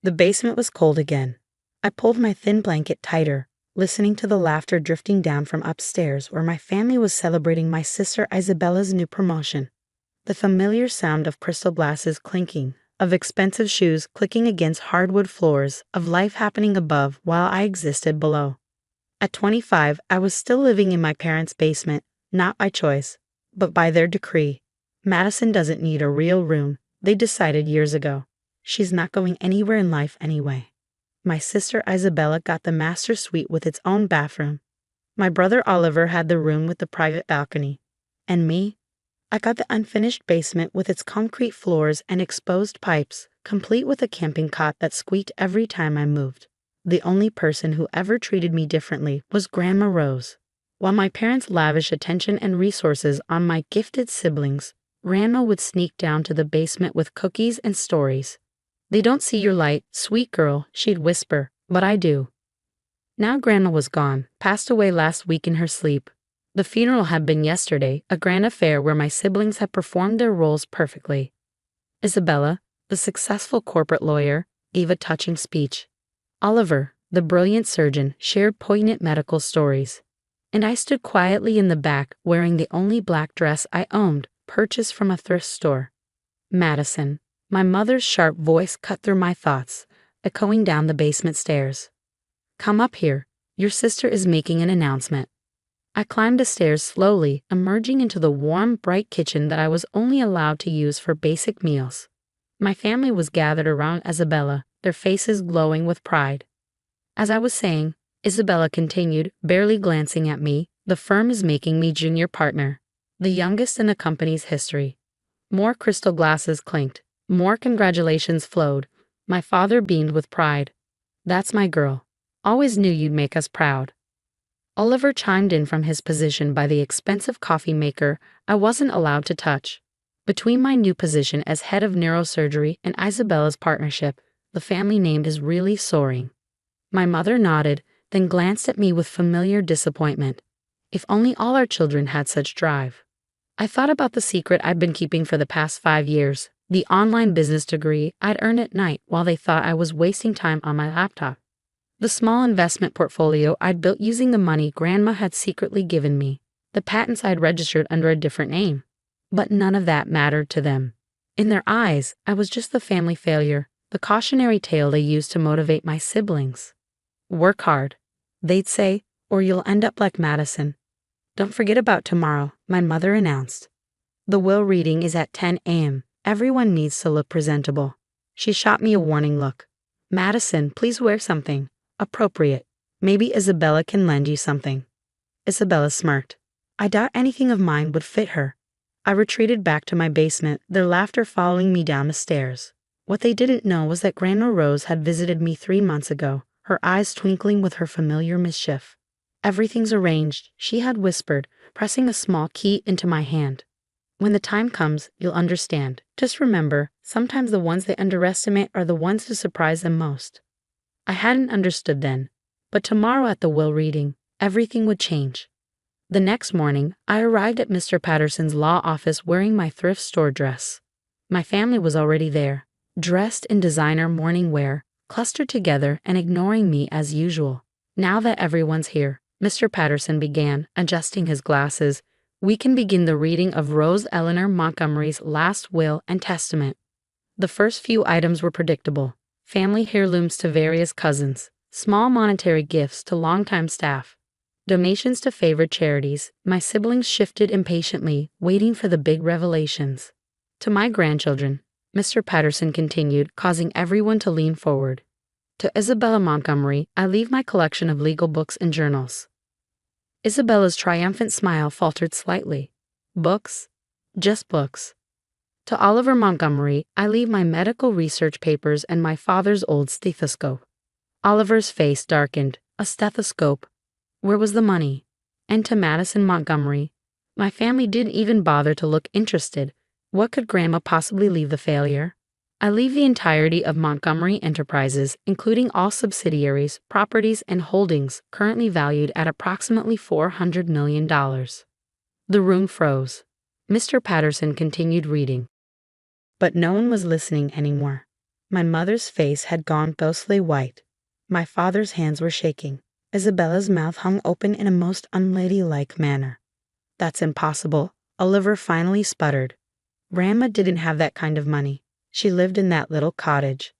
The basement was cold again. I pulled my thin blanket tighter, listening to the laughter drifting down from upstairs where my family was celebrating my sister Isabella's new promotion. The familiar sound of crystal glasses clinking, of expensive shoes clicking against hardwood floors, of life happening above while I existed below. At 25, I was still living in my parents' basement, not by choice, but by their decree. Madison doesn't need a real room, they decided years ago. She's not going anywhere in life anyway. My sister Isabella got the master suite with its own bathroom. My brother Oliver had the room with the private balcony. And me? I got the unfinished basement with its concrete floors and exposed pipes, complete with a camping cot that squeaked every time I moved. The only person who ever treated me differently was Grandma Rose. While my parents lavished attention and resources on my gifted siblings, Grandma would sneak down to the basement with cookies and stories. "They don't see your light, sweet girl," she'd whisper, "but I do." Now Grandma was gone, passed away last week in her sleep. The funeral had been yesterday, a grand affair where my siblings had performed their roles perfectly. Isabella, the successful corporate lawyer, gave a touching speech. Oliver, the brilliant surgeon, shared poignant medical stories. And I stood quietly in the back, wearing the only black dress I owned, purchased from a thrift store. Madison. My mother's sharp voice cut through my thoughts, echoing down the basement stairs. "Come up here. Your sister is making an announcement." I climbed the stairs slowly, emerging into the warm, bright kitchen that I was only allowed to use for basic meals. My family was gathered around Isabella, their faces glowing with pride. As I was saying, Isabella continued, barely glancing at me, "The firm is making me junior partner, the youngest in the company's history." More crystal glasses clinked. More congratulations flowed. My father beamed with pride. "That's my girl. Always knew you'd make us proud." Oliver chimed in from his position by the expensive coffee maker I wasn't allowed to touch. Between my new position as head of neurosurgery and Isabella's partnership, the family name is really soaring. My mother nodded, then glanced at me with familiar disappointment. If only all our children had such drive. I thought about the secret I'd been keeping for the past 5 years, the online business degree I'd earned at night while they thought I was wasting time on my laptop. The small investment portfolio I'd built using the money Grandma had secretly given me, the patents I'd registered under a different name. But none of that mattered to them. In their eyes, I was just the family failure, the cautionary tale they used to motivate my siblings. "Work hard," they'd say, "or you'll end up like Madison." "Don't forget about tomorrow," my mother announced. "The will reading is at 10 a.m. Everyone needs to look presentable." She shot me a warning look. "Madison, please wear something appropriate. Maybe Isabella can lend you something." Isabella smirked. I doubt anything of mine would fit her. I retreated back to my basement, their laughter following me down the stairs. What they didn't know was that Grandma Rose had visited me 3 months ago, her eyes twinkling with her familiar mischief. "Everything's arranged," she had whispered, pressing a small key into my hand. "When the time comes, you'll understand. Just remember, sometimes the ones they underestimate are the ones who surprise them most." I hadn't understood then, but tomorrow at the will reading, everything would change. The next morning, I arrived at Mr. Patterson's law office wearing my thrift store dress. My family was already there, dressed in designer morning wear, clustered together and ignoring me as usual. "Now that everyone's here," Mr. Patterson began, adjusting his glasses, "we can begin the reading of Rose Eleanor Montgomery's last will and testament." The first few items were predictable. Family heirlooms to various cousins, small monetary gifts to longtime staff, donations to favored charities. My siblings shifted impatiently, waiting for the big revelations. "To my grandchildren," Mr. Patterson continued, causing everyone to lean forward. "To Isabella Montgomery, I leave my collection of legal books and journals." Isabella's triumphant smile faltered slightly. "Books? Just books." "To Oliver Montgomery, I leave my medical research papers and my father's old stethoscope." Oliver's face darkened. A stethoscope. Where was the money? And to Madison Montgomery, "My family didn't even bother to look interested. What could Grandma possibly leave the failure?" "I leave the entirety of Montgomery Enterprises, including all subsidiaries, properties, and holdings currently valued at approximately $400 million. The room froze. Mr. Patterson continued reading. But no one was listening anymore. My mother's face had gone ghostly white. My father's hands were shaking. Isabella's mouth hung open in a most unladylike manner. "That's impossible," Oliver finally sputtered. "Grandma didn't have that kind of money. She lived in that little cottage."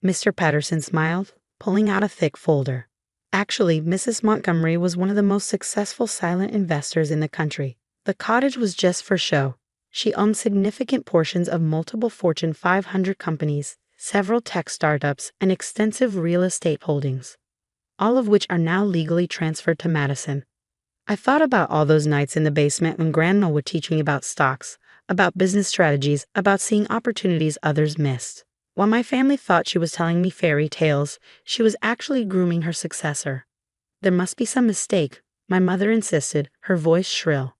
Mr. Patterson smiled, pulling out a thick folder. "Actually, Mrs. Montgomery was one of the most successful silent investors in the country. The cottage was just for show. She owned significant portions of multiple Fortune 500 companies, several tech startups, and extensive real estate holdings, all of which are now legally transferred to Madison." I thought about all those nights in the basement when Grandma would teach me about stocks, about business strategies, about seeing opportunities others missed. While my family thought she was telling me fairy tales, she was actually grooming her successor. "There must be some mistake," my mother insisted, her voice shrill.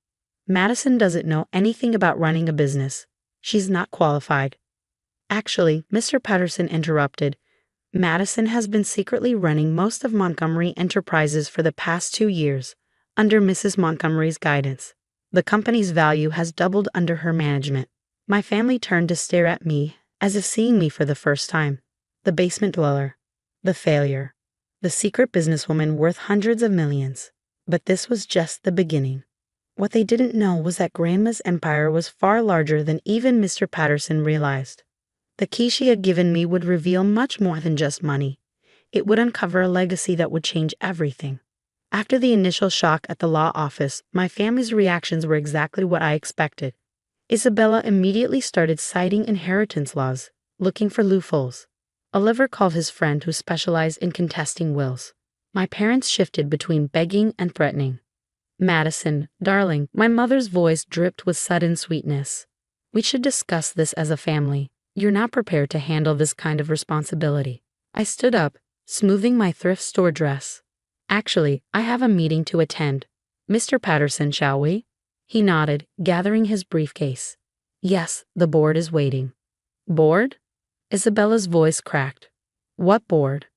"Madison doesn't know anything about running a business. She's not qualified." "Actually," Mr. Patterson interrupted, "Madison has been secretly running most of Montgomery Enterprises for the past 2 years, under Mrs. Montgomery's guidance. The company's value has doubled under her management." My family turned to stare at me, as if seeing me for the first time. The basement dweller. The failure. The secret businesswoman worth hundreds of millions. But this was just the beginning. What they didn't know was that Grandma's empire was far larger than even Mr. Patterson realized. The key she had given me would reveal much more than just money. It would uncover a legacy that would change everything. After the initial shock at the law office, my family's reactions were exactly what I expected. Isabella immediately started citing inheritance laws, looking for loopholes. Oliver called his friend who specialized in contesting wills. My parents shifted between begging and threatening. "Madison, darling," my mother's voice dripped with sudden sweetness. "We should discuss this as a family. You're not prepared to handle this kind of responsibility." I stood up, smoothing my thrift store dress. "Actually, I have a meeting to attend. Mr. Patterson, shall we?" He nodded, gathering his briefcase. "Yes, the board is waiting." "Board?" Isabella's voice cracked. "What board?"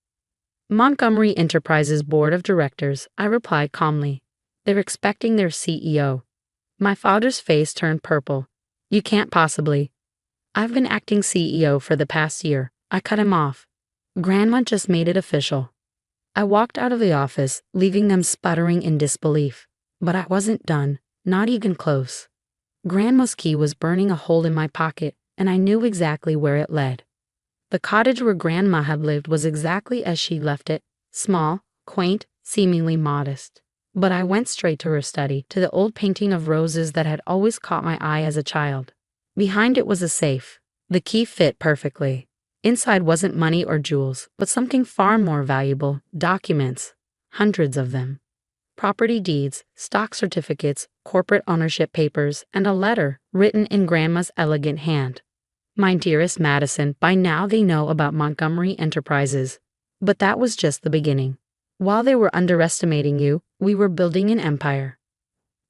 "Montgomery Enterprises Board of Directors," I replied calmly. "They're expecting their CEO." My father's face turned purple. "You can't possibly." "I've been acting CEO for the past year," I cut him off. "Grandma just made it official." I walked out of the office, leaving them sputtering in disbelief. But I wasn't done, not even close. Grandma's key was burning a hole in my pocket, and I knew exactly where it led. The cottage where Grandma had lived was exactly as she left it, small, quaint, seemingly modest. But I went straight to her study, to the old painting of roses that had always caught my eye as a child. Behind it was a safe. The key fit perfectly. Inside wasn't money or jewels, but something far more valuable: documents. Hundreds of them. Property deeds, stock certificates, corporate ownership papers, and a letter written in Grandma's elegant hand. "My dearest Madison, by now they know about Montgomery Enterprises." But that was just the beginning. While they were underestimating you, we were building an empire.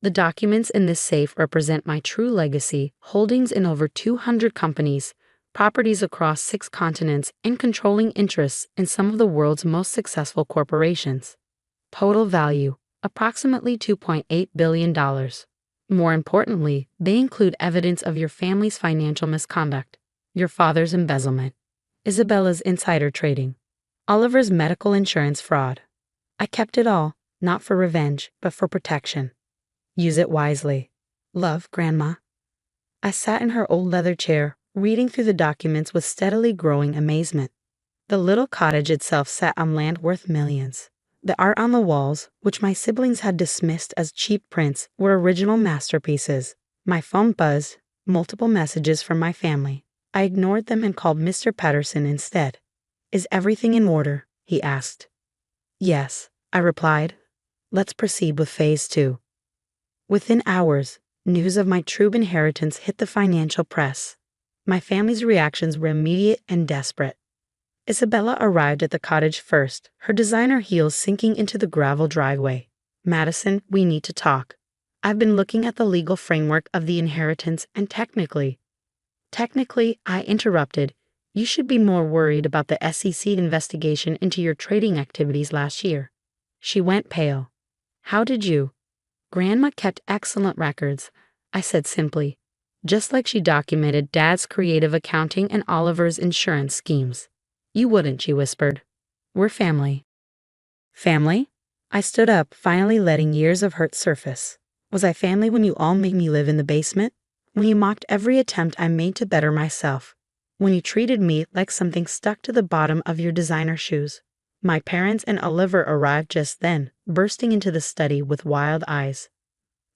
The documents in this safe represent my true legacy: holdings in over 200 companies, properties across 6 continents, and controlling interests in some of the world's most successful corporations. Total value: approximately $2.8 billion. More importantly, they include evidence of your family's financial misconduct, your father's embezzlement, Isabella's insider trading, Oliver's medical insurance fraud. I kept it all, not for revenge, but for protection. Use it wisely. Love, Grandma. I sat in her old leather chair, reading through the documents with steadily growing amazement. The little cottage itself sat on land worth millions. The art on the walls, which my siblings had dismissed as cheap prints, were original masterpieces. My phone buzzed, multiple messages from my family. I ignored them and called Mr. Patterson instead. "Is everything in order?" he asked. "Yes," I replied. "Let's proceed with phase 2. Within hours, news of my true inheritance hit the financial press. My family's reactions were immediate and desperate. Isabella arrived at the cottage first, her designer heels sinking into the gravel driveway. "Madison, we need to talk. I've been looking at the legal framework of the inheritance and technically, I interrupted. You should be more worried about the SEC investigation into your trading activities last year." She went pale. "How did you?" "Grandma kept excellent records," I said simply. just like she documented Dad's creative accounting and Oliver's insurance schemes. You wouldn't, she whispered. We're family. Family? I stood up, finally letting years of hurt surface. Was I family when you all made me live in the basement? When you mocked every attempt I made to better myself? When you treated me like something stuck to the bottom of your designer shoes? My parents and Oliver arrived just then, bursting into the study with wild eyes.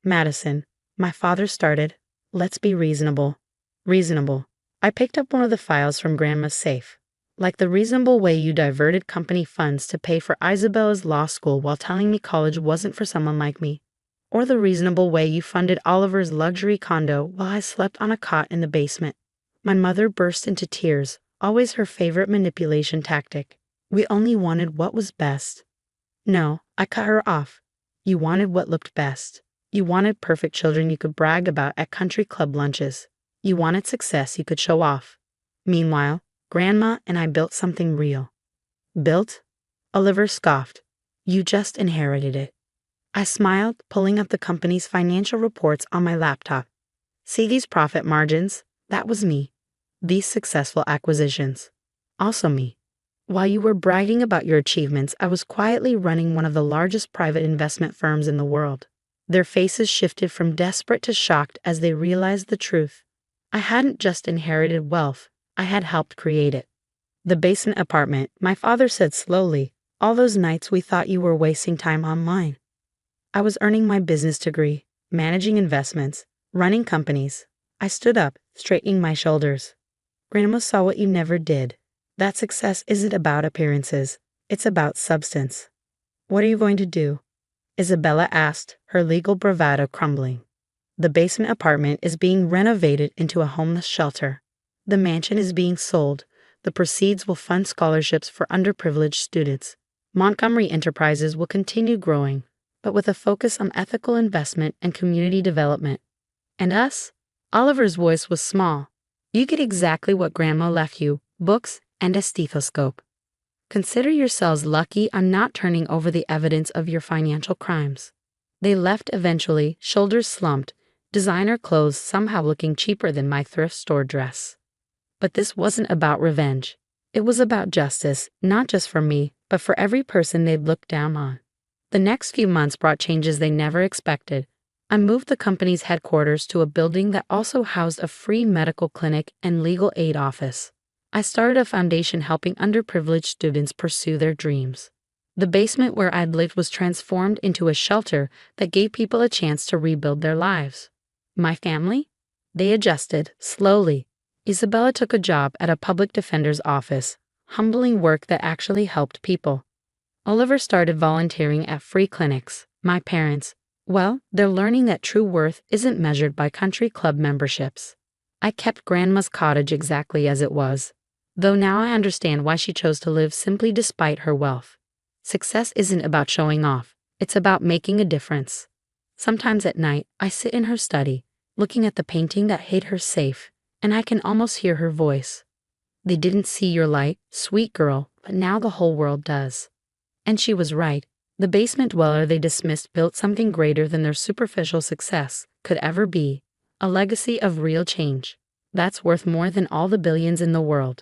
Madison, my father started, let's be reasonable. Reasonable. I picked up one of the files from Grandma's safe. Like the reasonable way you diverted company funds to pay for Isabella's law school while telling me college wasn't for someone like me. Or the reasonable way you funded Oliver's luxury condo while I slept on a cot in the basement. My mother burst into tears, always her favorite manipulation tactic. We only wanted what was best. No, I cut her off. You wanted what looked best. You wanted perfect children you could brag about at country club lunches. You wanted success you could show off. Meanwhile, Grandma and I built something real. Built? Oliver scoffed. You just inherited it. I smiled, pulling up the company's financial reports on my laptop. See these profit margins? That was me. These successful acquisitions. Also me. While you were bragging about your achievements, I was quietly running one of the largest private investment firms in the world. Their faces shifted from desperate to shocked as they realized the truth. I hadn't just inherited wealth, I had helped create it. The basement apartment, my father said slowly, all those nights we thought you were wasting time online. I was earning my business degree, managing investments, running companies. I stood up, straightening my shoulders. Grandma saw what you never did. That success isn't about appearances, it's about substance. What are you going to do? Isabella asked, her legal bravado crumbling. The basement apartment is being renovated into a homeless shelter. The mansion is being sold. The proceeds will fund scholarships for underprivileged students. Montgomery Enterprises will continue growing, but with a focus on ethical investment and community development. And us? Oliver's voice was small. You get exactly what Grandma left you, books and a stethoscope. Consider yourselves lucky I'm not turning over the evidence of your financial crimes. They left eventually, shoulders slumped, designer clothes somehow looking cheaper than my thrift store dress. But this wasn't about revenge. It was about justice, not just for me, but for every person they'd looked down on. The next few months brought changes they never expected. I moved the company's headquarters to a building that also housed a free medical clinic and legal aid office. I started a foundation helping underprivileged students pursue their dreams. The basement where I'd lived was transformed into a shelter that gave people a chance to rebuild their lives. My family? They adjusted, slowly. Isabella took a job at a public defender's office, humbling work that actually helped people. Oliver started volunteering at free clinics. My parents, well, they're learning that true worth isn't measured by country club memberships. I kept Grandma's cottage exactly as it was, though now I understand why she chose to live simply despite her wealth. Success isn't about showing off, it's about making a difference. Sometimes at night, I sit in her study, looking at the painting that hid her safe, and I can almost hear her voice. They didn't see your light, sweet girl, but now the whole world does. And she was right. The basement dweller they dismissed built something greater than their superficial success could ever be, a legacy of real change. That's worth more than all the billions in the world.